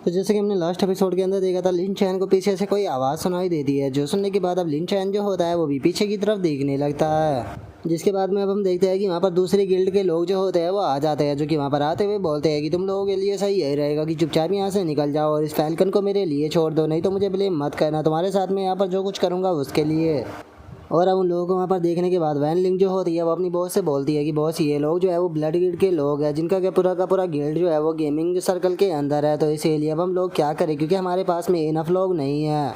तो जैसे कि हमने लास्ट एपिसोड के अंदर देखा था, लिन चैन को पीछे से कोई आवाज़ सुनाई देती है, जो सुनने के बाद अब लिन चैन जो होता है वो भी पीछे की तरफ देखने लगता है। जिसके बाद में अब हम देखते हैं कि वहाँ पर दूसरे गिल्ड के लोग जो होते हैं वो आ जाते हैं, जो कि वहाँ पर आते हुए बोलते हैं कि तुम लोगों के लिए सही यही रहेगा कि चुपचाप यहाँ से निकल जाओ और इस फैल्कन को मेरे लिए छोड़ दो, नहीं तो मुझे ब्लेम मत करना, तुम्हारे साथ में यहाँ पर जो कुछ करूँगा उसके लिए। और अब उन लोगों को वहाँ पर देखने के बाद वैन लिंग जो होती है वो अपनी बॉस से बोलती है कि बॉस ये लोग जो है वो ब्लड गिल्ड के लोग हैं, जिनका क्या पूरा का पूरा गिल्ड जो है वो गेमिंग सर्कल के अंदर है, तो इसीलिए अब हम लोग क्या करें, क्योंकि हमारे पास में इनफ लोग नहीं है।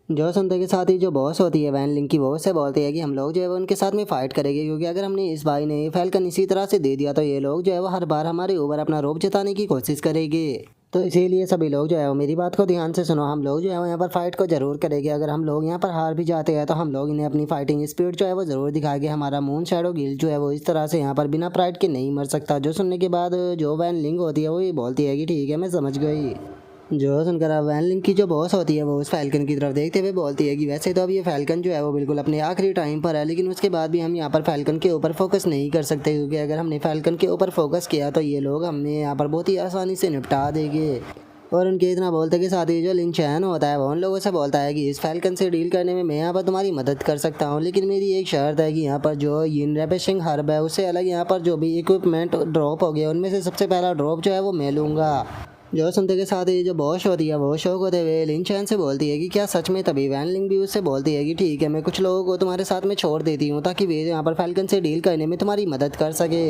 जो सुनते के साथ ही जो बॉस होती है वैन लिंग की, वो से बोलती है कि हम लोग जो है वो उनके साथ में फाइट करेंगे, क्योंकि अगर हमने इस भाई ने फैल्कन इसी तरह से दे दिया तो ये लोग जो है वो हर बार हमारे ऊपर अपना रोब जताने की कोशिश करेंगे। तो इसीलिए सभी लोग जो है वो मेरी बात को ध्यान से सुनो, हम लोग जो है वो यहाँ पर फाइट को जरूर करेंगे। अगर हम लोग यहाँ पर हार भी जाते हैं तो हम लोग इन्हें अपनी फाइटिंग स्पीड जो है वो जरूर दिखाएंगे। हमारा मून शैडो गिल्ड जो है वो इस तरह से यहाँ पर बिना प्राइड के नहीं मर सकता। जो सुनने के बाद जो वैन लिंग होती है वो ये बोलती है कि ठीक है, मैं समझ गई। जो सुनकर अब वैन लिंग की जो बॉस होती है वो उस फैल्कन की तरफ देखते हुए बोलती है कि वैसे तो अब ये फैल्कन जो है वो बिल्कुल अपने आखिरी टाइम पर है, लेकिन उसके बाद भी हम यहाँ पर फैल्कन के ऊपर फोकस नहीं कर सकते, क्योंकि अगर हमने फैल्कन के ऊपर फोकस किया तो ये लोग हमें यहाँ पर बहुत ही आसानी से निपटा देंगे। और उनके इतना बोलते के साथ ही जो लिन चैन होता है वो उन लोगों से बोलता है कि इस फैल्कन से डील करने में मैं यहाँ पर तुम्हारी मदद कर सकता हूँ, लेकिन मेरी एक शर्त है कि यहाँ पर जो यिन रेपेशिंग हर्ब है उससे अलग यहाँ पर जो भी इक्विपमेंट ड्रॉप हो गया उनमें से सबसे पहला ड्रॉप जो है वो मैं लूँगा। जो सुनते के साथ ही जो बॉस होती है वो शौक होते हुए लिन चैन से बोलती है कि क्या सच में, तभी वैन लिंग भी उससे बोलती है कि ठीक है, मैं कुछ लोगों को तुम्हारे साथ में छोड़ देती हूँ ताकि वे यहाँ पर फैल्कन से डील करने में तुम्हारी मदद कर सके।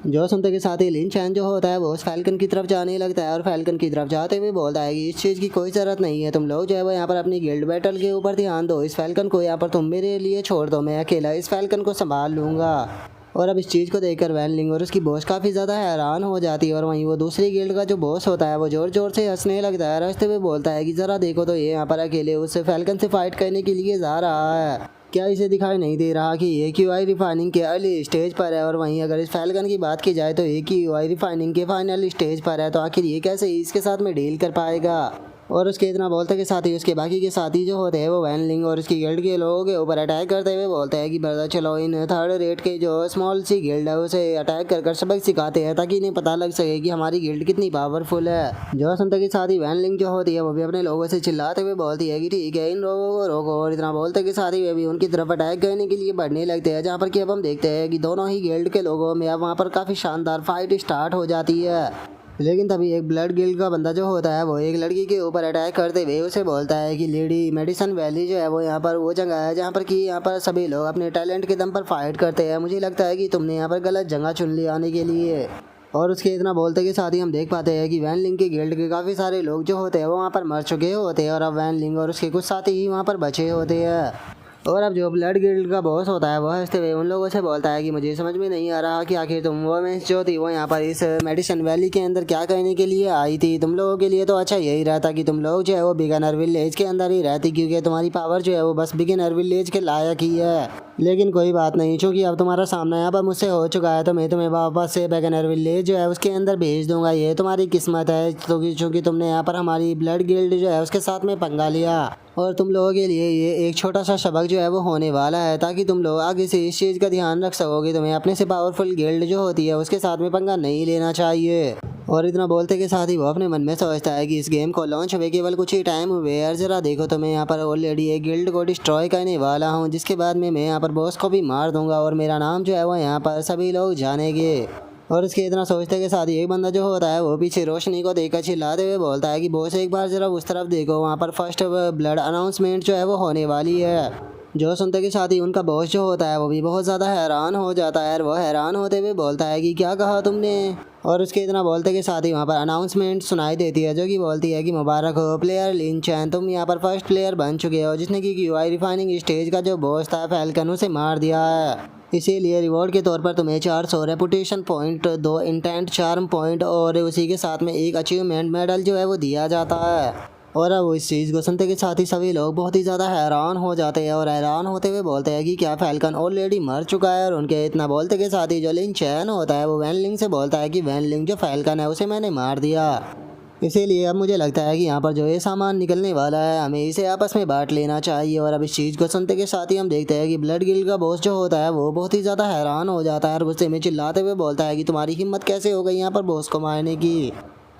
जो सुनते के साथ ही लिन चैन जो होता है वो उस फैल्कन की तरफ जाने लगता है और फैल्कन की तरफ जाते हुए बोलता है कि इस चीज़ की कोई ज़रूरत नहीं है, तुम लोग जो है वो यहाँ पर अपनी गिल्ड बैटल के ऊपर ध्यान दो, इस फैल्कन को यहाँ पर तुम मेरे लिए छोड़ दो, मैं अकेला इस फैल्कन को संभाल लूँगा। और अब इस चीज़ को देखकर वैन लिंग और उसकी बॉस काफ़ी ज़्यादा हैरान हो जाती है, और वहीं वो दूसरी गिल्ड का जो बॉस होता है वो ज़ोर ज़ोर से हंसने लगता है, हंसते हुए बोलता है कि ज़रा देखो तो ये यहाँ पर अकेले उससे फैल्कन से फाइट करने के लिए जा रहा है, क्या इसे दिखाई नहीं दे रहा कि ये क्यूआई रिफाइनिंग के अर्ली स्टेज पर है। और वहीं अगर इस फैल्कन की बात की जाए तो ये क्यूआई रिफाइनिंग के फाइनल स्टेज पर है, तो आखिर ये कैसे इसके साथ में डील कर पाएगा। और उसके इतना बोलते के साथ ही उसके बाकी के साथी जो होते हैं वो वैन लिंग और उसकी गिल्ड के लोगों के ऊपर अटैक करते हुए बोलते हैं कि ब्रदर चलो इन थर्ड रेट के जो स्मॉल सी गिल्ड है उसे अटैक कर सबक सिखाते हैं, ताकि इन्हें पता लग सके कि हमारी गिल्ड कितनी पावरफुल है। जो सुनते के साथ ही वैन लिंग जो होती है वो भी अपने लोगों से चिल्लाते हुए बोलती है कि ठीक है, इन लोगों को रोको। और इतना बोलते के साथ ही वे भी उनकी तरफ अटैक करने के लिए बढ़ने लगते हैं, जहाँ पर कि अब हम देखते हैं कि दोनों ही गिल्ड के लोगों में अब वहाँ पर काफ़ी शानदार फाइट स्टार्ट हो जाती है। लेकिन तभी एक ब्लड गिल्ड का बंदा जो होता है वो एक लड़की के ऊपर अटैक करते हुए उसे बोलता है कि लेडी मेडिसन वैली जो है वो यहाँ पर वो जगह है जहाँ पर कि यहाँ पर सभी लोग अपने टैलेंट के दम पर फाइट करते हैं, मुझे लगता है कि तुमने यहाँ पर गलत जगह चुन ली आने के लिए। और उसके इतना बोलते के साथ ही हम देख पाते हैं कि वैन लिंग के गिल्ड के काफ़ी सारे लोग जो होते हैं वो वहाँ पर मर चुके होते हैं, और अब वैन लिंग और उसके कुछ साथी ही वहाँ पर बचे होते हैं। और अब जो ब्लड गिल्ड का बॉस होता है वह हंसते हुए उन लोगों से बोलता है कि मुझे समझ में नहीं आ रहा कि आखिर तुम वो मेंस जो थी वो यहाँ पर इस मेडिसन वैली के अंदर क्या करने के लिए आई थी। तुम लोगों के लिए तो अच्छा यही रहता कि तुम लोग जो है वो बिगिनर विलेज के अंदर ही रहती, क्योंकि तुम्हारी पावर जो है वो बस बिगिनर विलेज के लायक ही है। लेकिन कोई बात नहीं, चूँकि अब तुम्हारा सामना यहाँ पर मुझसे हो चुका है तो मैं तुम्हें वापस से बिगिनर विलेज जो है उसके अंदर भेज दूंगा, ये तुम्हारी किस्मत है, चूँकि तुमने यहाँ पर हमारी ब्लड गिल्ड जो है उसके साथ में पंगा लिया। और तुम लोगों के लिए ये एक छोटा सा सबक जो है वो होने वाला है, ताकि तुम लोग आगे से इस चीज़ का ध्यान रख सकोगे, तुम्हें अपने से पावरफुल गिल्ड जो होती है उसके साथ में पंगा नहीं लेना चाहिए। और इतना बोलते के साथ ही वो अपने मन में सोचता है कि इस गेम को लॉन्च हुए केवल कुछ ही टाइम हुए यार, ज़रा देखो तो मैं यहाँ पर ऑलरेडी एक गिल्ड को डिस्ट्रॉय करने वाला हूँ, जिसके बाद में मैं यहाँ पर बॉस को भी मार दूंगा और मेरा नाम जो है वो यहाँ पर सभी लोग जानेंगे। और उसके इतना सोचते के साथ ही एक बंदा जो होता है वो पीछे रोशनी को देखकर चिल्लाते हुए बोलता है कि बॉस एक बार ज़रा उस तरफ देखो, वहाँ पर फर्स्ट ब्लड अनाउंसमेंट जो है वो होने वाली है। जो सुनते के साथ ही उनका बॉस जो होता है वो भी बहुत ज़्यादा हैरान हो जाता है, और वो हैरान होते हुए बोलता है कि क्या कहा तुमने। और उसके इतना बोलते के साथ ही वहाँ पर अनाउंसमेंट सुनाई देती है, जो कि बोलती है कि मुबारक हो प्लेयर लिन चैन, तुम यहाँ पर फर्स्ट प्लेयर बन चुके हो जिसने कि क्यूआई रिफाइनिंग स्टेज का जो बॉस था फैल्कन उसे मार दिया है। इसीलिए रिवॉर्ड के तौर पर तुम्हें 400 reputation point, 2 intent charm point और उसी के साथ में एक अचीवमेंट मेडल जो है वो दिया जाता है। और अब इस चीज़ को सुनते के साथ ही सभी लोग बहुत ही ज़्यादा हैरान हो जाते हैं, और हैरान होते हुए बोलते हैं कि क्या फैल्कन ऑलरेडी मर चुका है। और उनके इतना बोलते के साथ ही जो लिन चैन होता है वो वैन लिंग से बोलता है कि वैन लिंग जो फैल्कन है उसे मैंने मार दिया, इसीलिए अब मुझे लगता है कि यहाँ पर जो ये सामान निकलने वाला है हमें इसे आपस में बांट लेना चाहिए। और अब इस चीज़ को सुनते के साथ ही हम देखते हैं कि ब्लड गिल्ड का बॉस जो होता है वो बहुत ही ज़्यादा हैरान हो जाता है, और गुस्से में चिल्लाते हुए बोलता है कि तुम्हारी हिम्मत कैसे हो गई यहाँ पर बॉस को मारने की,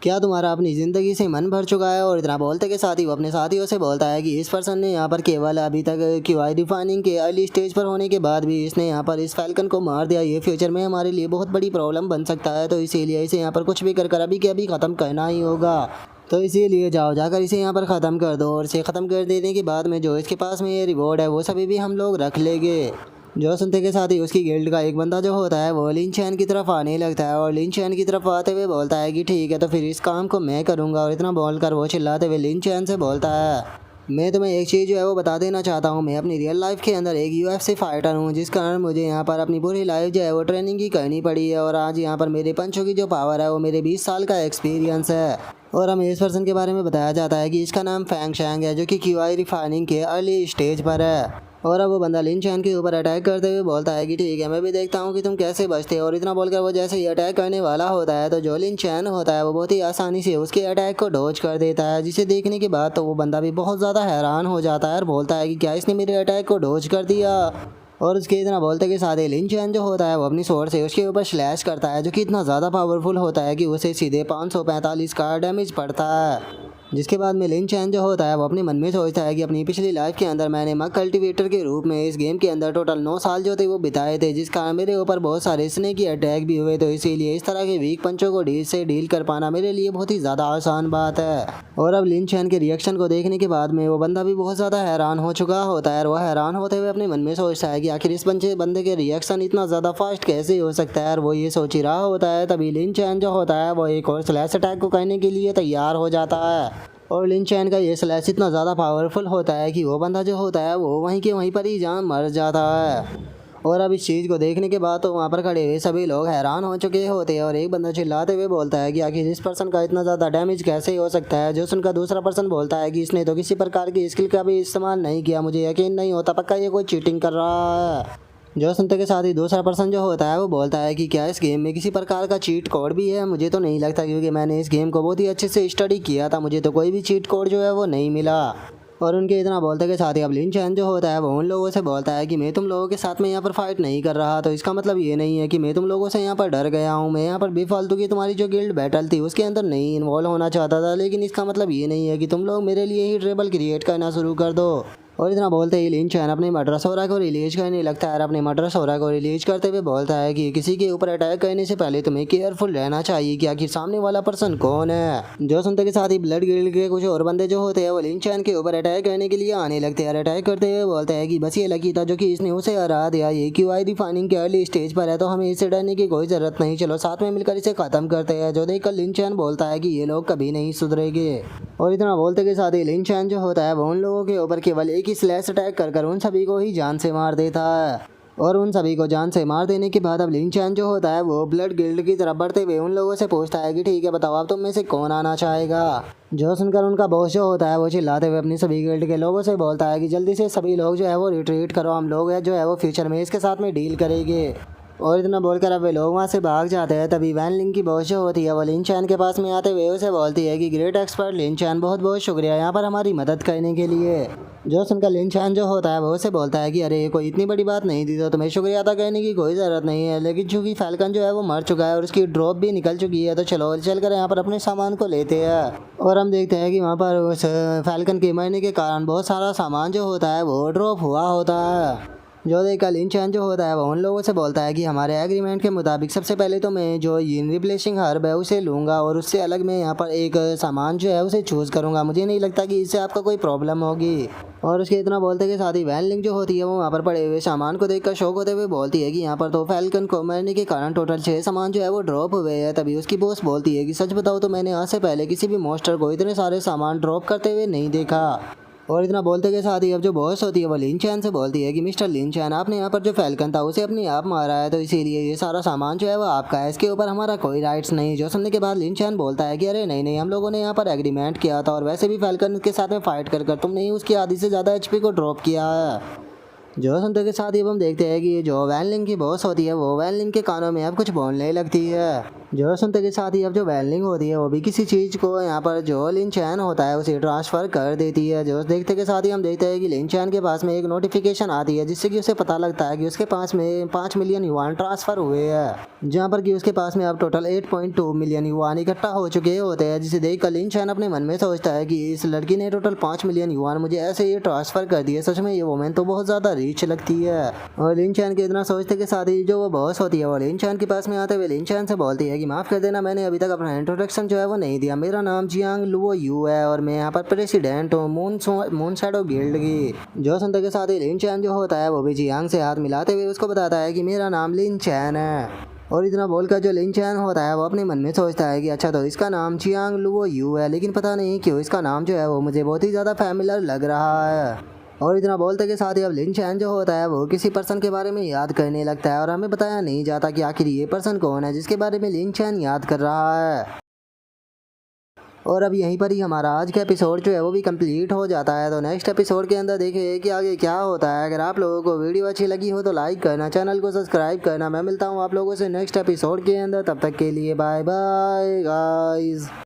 क्या तुम्हारा अपनी ज़िंदगी से मन भर चुका है? और इतना बोलते के साथ ही वो अपने साथियों से बोलता है कि इस पर्सन ने यहाँ पर केवल अभी तक क्यूआई रिफाइनिंग के अर्ली स्टेज पर होने के बाद भी इसने यहाँ पर इस फैल्कन को मार दिया। ये फ्यूचर में हमारे लिए बहुत बड़ी प्रॉब्लम बन सकता है, तो इसीलिए इसे यहाँ पर कुछ भी कर अभी के अभी ख़त्म करना ही होगा। तो इसीलिए जाकर इसे यहाँ पर ख़त्म कर दो, और इसे ख़त्म कर देने के बाद में जो इसके पास में ये रिवॉर्ड है वो सभी भी हम लोग रख लेंगे। जो सुनते के साथ ही उसकी गिल्ड का एक बंदा जो होता है वो लिन चैन की तरफ आने लगता है, और लिन चैन की तरफ आते हुए बोलता है कि ठीक है, तो फिर इस काम को मैं करूँगा। और इतना बोलकर वो चिल्लाते हुए लिन चैन से बोलता है, मैं तुम्हें एक चीज़ जो है वो बता देना चाहता हूँ, मैं अपनी रियल लाइफ के अंदर एक UFC फाइटर हूँ, जिस कारण मुझे यहाँ पर अपनी पूरी लाइफ जो है वो ट्रेनिंग की करनी पड़ी है। और आज यहाँ पर मेरे पंचों की जो पावर है वो मेरे 20 साल का एक्सपीरियंस है। और हमें इस पर्सन के बारे में बताया जाता है कि इसका नाम फैंग शैंग है, जो कि क्यूआई रिफाइनिंग के अर्ली स्टेज पर है। और अब वो बंदा लिन चैन के ऊपर अटैक करते हुए बोलता है कि ठीक है, मैं भी देखता हूँ कि तुम कैसे बचते हो। और इतना बोलकर वो जैसे ही अटैक करने वाला होता है तो जो लिन चैन होता है वो बहुत ही आसानी से उसके अटैक को डॉज कर देता है, जिसे देखने के बाद तो वो बंदा भी बहुत ज़्यादा हैरान हो जाता है और बोलता है कि क्या इसने मेरे अटैक को डॉज कर दिया। और उसके इतना बोलते के साथ ही लिन चैन जो होता है वो अपनी स्वॉर्ड से उसके ऊपर स्लैश करता है, जो कि इतना ज़्यादा पावरफुल होता है कि उसे सीधे 545 का डैमेज पड़ता है। जिसके बाद में लिन चैन जो होता है वो अपने मन में सोचता है कि अपनी पिछली लाइफ के अंदर मैंने मग कल्टीवेटर के रूप में इस गेम के अंदर टोटल 9 साल जो थे वो बिताए थे, जिस कारण मेरे ऊपर बहुत सारे स्नेक की अटैक भी हुए, तो इसीलिए इस तरह के वीक पंचों को डील कर पाना मेरे लिए बहुत ही ज़्यादा आसान बात है। और अब लिन चैन के रिएक्शन को देखने के बाद में वो बंदा भी बहुत ज़्यादा हैरान हो चुका होता है, और वह हैरान होते हुए अपने मन में सोचता है कि आखिर इस बंदे के रिएक्शन इतना ज़्यादा फास्ट कैसे हो सकता है। और वो ये सोच ही रहा होता है, तभी लिन चैन जो होता है वो एक और स्लैश अटैक को करने के लिए तैयार हो जाता है। और लिन चैन का ये स्लैश इतना ज़्यादा पावरफुल होता है कि वो बंदा जो होता है वो वहीं के वहीं पर ही जान मर जाता है। और अब इस चीज़ को देखने के बाद तो वहाँ पर खड़े हुए सभी लोग हैरान हो चुके होते हैं, और एक बंदा चिल्लाते हुए बोलता है कि आखिर इस पर्सन का इतना ज़्यादा डैमेज कैसे हो सकता है। जो सुनकर दूसरा पर्सन बोलता है कि इसने तो किसी प्रकार की स्किल का भी इस्तेमाल नहीं किया, मुझे यकीन नहीं होता, पक्का ये कोई चीटिंग कर रहा है। जो सुनते के साथ ही दूसरा पर्सन जो होता है वो बोलता है कि क्या इस गेम में किसी प्रकार का चीट कोड भी है? मुझे तो नहीं लगता, क्योंकि मैंने इस गेम को बहुत ही अच्छे से स्टडी किया था, मुझे तो कोई भी चीट कोड जो है वो नहीं मिला। और उनके इतना बोलते के साथ ही अब लिन चैन जो होता है वो उन लोगों से बोलता है कि मैं तुम लोगों के साथ में यहाँ पर फाइट नहीं कर रहा, तो इसका मतलब ये नहीं है कि मैं तुम लोगों से यहाँ पर डर गया हूँ। मैं यहाँ पर बेफालतू की तुम्हारी जो गिल्ड बैटल थी उसके अंदर नहीं इन्वॉल्व होना चाहता था, लेकिन इसका मतलब ये नहीं है कि तुम लोग मेरे लिए ही ट्रेबल क्रिएट करना शुरू कर दो। और इतना बोलते ही लिन चैन अपने मर्डर सोरा को रिलीज करने लगता है, और अपने मर्डर सोरा को रिलीज करते हुए बोलता है कि किसी के ऊपर अटैक करने से पहले तुम्हें केयरफुल रहना चाहिए कि आखिर सामने वाला पर्सन कौन है। जो सुनते के साथ ही ब्लड गिल्ड के कुछ और बंदे जो होते हैं वो लिन चैन के ऊपर अटैक करने के लिए आने लगते हैं, और अटैक करते हुए बोलते हैं कि बस ये लकी था जो कि इसने उसे हरा दिया, ये क्यूआई रिफाइनिंग के अर्ली स्टेज पर है, तो हमें इससे डरने की कोई ज़रूरत नहीं, चलो साथ में मिलकर इसे ख़त्म करते हैं। जो देखकर लिन चैन बोलता है कि ये लोग कभी नहीं सुधरेंगे। और इतना बोलते के साथ ही लिन चैन जो होता है वो उन लोगों के ऊपर केवल एक ही स्लैश अटैक कर उन सभी को ही जान से मार देता है। और उन सभी को जान से मार देने के बाद अब लिन चैन जो होता है वो ब्लड गिल्ड की तरफ बढ़ते हुए उन लोगों से पूछता है कि ठीक है, बताओ आप तुम में से कौन आना चाहेगा। जो सुनकर उनका बॉस जो होता है वो चिल्लाते हुए अपनी सभी गिल्ड के लोगों से बोलता है कि जल्दी से सभी लोग जो है वो रिट्रीट करो, हम लोग जो है वो फ्यूचर में इसके साथ में डील करेंगे। और इतना बोलकर अब वे लोग वहाँ से भाग जाते हैं। तभी वैन लिंग की बॉस जो होती है वो लिन चैन के पास में आते हुए उसे बोलती है कि ग्रेट एक्सपर्ट लिन चैन, बहुत बहुत शुक्रिया यहाँ पर हमारी मदद करने के लिए। जो सुनकर लिन चैन जो होता है वो उसे बोलता है कि अरे कोई इतनी बड़ी बात नहीं थी, तो तुम्हें शुक्रिया अदा करने की कोई ज़रूरत नहीं है, लेकिन चूँकि फैल्कन जो है वो मर चुका है और उसकी ड्रॉप भी निकल चुकी है, तो चलो चलकर यहाँ पर अपने सामान को लेते हैं। और हम देखते हैं कि वहाँ पर उस फैल्कन के मरने के कारण बहुत सारा सामान जो होता है वो ड्रॉप हुआ होता है। जो देखकर लिन चैन जो होता है वो उन लोगों से बोलता है कि हमारे एग्रीमेंट के मुताबिक सबसे पहले तो मैं जो यिन रिप्लेसिंग हर्ब है उसे लूँगा, और उससे अलग मैं यहाँ पर एक सामान जो है उसे चूज़ करूँगा, मुझे नहीं लगता कि इससे आपका कोई प्रॉब्लम होगी। और उसके इतना बोलते के साथ ही वैन लिंग जो होती है वो वहाँ पर पड़े हुए सामान को देखकर शौक होते हुए बोलती है कि यहाँ पर तो फैल्कन को मरने के कारण टोटल 6 सामान जो है वो ड्रॉप हुए हैं। तभी उसकी बॉस बोलती है कि सच बताओ तो मैंने आज से पहले किसी भी मॉन्स्टर को इतने सारे सामान ड्रॉप करते हुए नहीं देखा। और इतना बोलते के साथ ही अब जो बॉस होती है वो लिन चैन से बोलती है कि मिस्टर लिन चैन, आपने यहाँ पर जो फैल्कन था उसे अपने आप मारा है, तो इसीलिए ये सारा सामान जो है वो आपका है, इसके ऊपर हमारा कोई राइट्स नहीं। जो सुनने के बाद लिन चैन बोलता है कि अरे नहीं, हम लोगों ने यहाँ पर एग्रीमेंट किया था, और वैसे भी फैल्कन के साथ में फाइट कर तुमने ही उसकी आधी से ज़्यादा HP को ड्रॉप किया है। जो सुनते के साथ ही अब हम देखते हैं कि जो वैन लिंग की बॉस होती है वो वैन लिंग के कानों में अब कुछ बोलने लगती है। जो सुनते के साथ ही अब जो वेल्डिंग होती है वो भी किसी चीज़ को यहाँ पर जो लिन चैन होता है उसे ट्रांसफ़र कर देती है। जो देखते के साथ ही हम देखते हैं कि लिन चैन के पास में एक नोटिफिकेशन आती है जिससे कि उसे पता लगता है कि उसके पास में 5 मिलियन युआन ट्रांसफ़र हुए हैं, जहाँ पर कि उसके पास में अब टोटल 8.2 मिलियन युआन इकट्ठा हो चुके होते हैं। जिसे देख कर लिन चैन अपने मन में सोचता है कि इस लड़की ने टोटल 5 मिलियन युआन मुझे ऐसे ही ट्रांसफ़र कर दिए, सच में ये वोमेन तो बहुत ज़्यादा रिच लगती है। और लिन चैन के इतना सोचते के साथ ही जो वो बॉस होती है वो लिन चैन के पास में आते हुए लिन चैन से बोलती है कि माफ़ कर देना, मैंने अभी तक अपना इंट्रोडक्शन जो है वो नहीं दिया। मेरा नाम जियांग लुओ यू है और मैं यहाँ पर प्रेसिडेंट हूँ मून शैडो गिल्ड की। जो सुनते के साथ ही लिन चैन जो होता है वो भी जियांग से हाथ मिलाते हुए उसको बताता है कि मेरा नाम लिन चैन है। और इतना बोलकर जो लिन चैन होता है वो अपने मन में सोचता है कि अच्छा तो इसका नाम जियांग लुओ यू है, लेकिन पता नहीं क्यों इसका नाम जो है वो मुझे बहुत ही ज़्यादा फैमिलियर लग रहा है। और इतना बोलते के साथ ही अब लिन चैन जो होता है वो किसी पर्सन के बारे में याद करने लगता है और हमें बताया नहीं जाता कि आखिर ये पर्सन कौन है जिसके बारे में लिन चैन याद कर रहा है। और अब यहीं पर ही हमारा आज का एपिसोड जो है वो भी कंप्लीट हो जाता है। तो नेक्स्ट एपिसोड के अंदर देखें कि आगे क्या होता है। अगर आप लोगों को वीडियो अच्छी लगी हो तो लाइक करना, चैनल को सब्सक्राइब करना। मैं मिलता हूँ आप लोगों से नेक्स्ट एपिसोड के अंदर, तब तक के लिए बाय बाय गाइस।